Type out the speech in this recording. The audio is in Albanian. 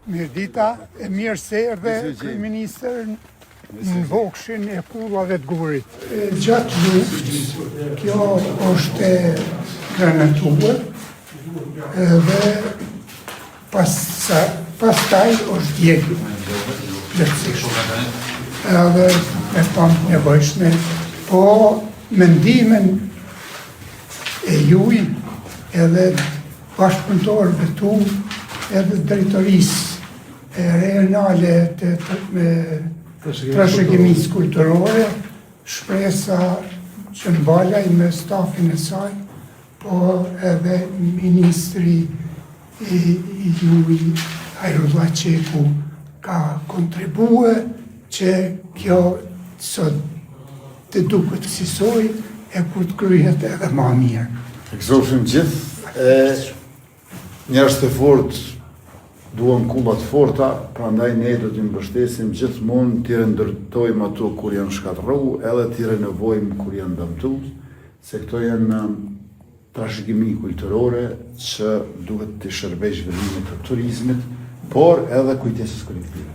Mirdita, e mirë se erdhe kryeministër në Vogëshin e Kullave të Gurit. Gjatë luftës, kjo është granatuar dhe pastaj është djegur plotësisht. Edhe me pamë nevojshme, po mendimin e juj edhe bashkëpunëtorëve tu edhe drejtorisë regionale të trashëgimisë kulturore, shpresa që mbalaj me stafin e saj, po edhe ministri i juj Hajrullah Qeku ka kontribue që kjo sot të duket kësisoj e kur të kryhet edhe ma mirë. E këzofshim gjithë, njerëz të fortë duan kulla të forta, prandaj ne do t'i mbështesim gjithmonë, t'i ndërtojmë ato kur janë shkatërru, edhe t'i renovojmë kur janë dëmtuar, se këto janë trashëgimi kulturore që duhet të shërbejë zhvillimit të turizmit, por edhe kujtesës kolektive.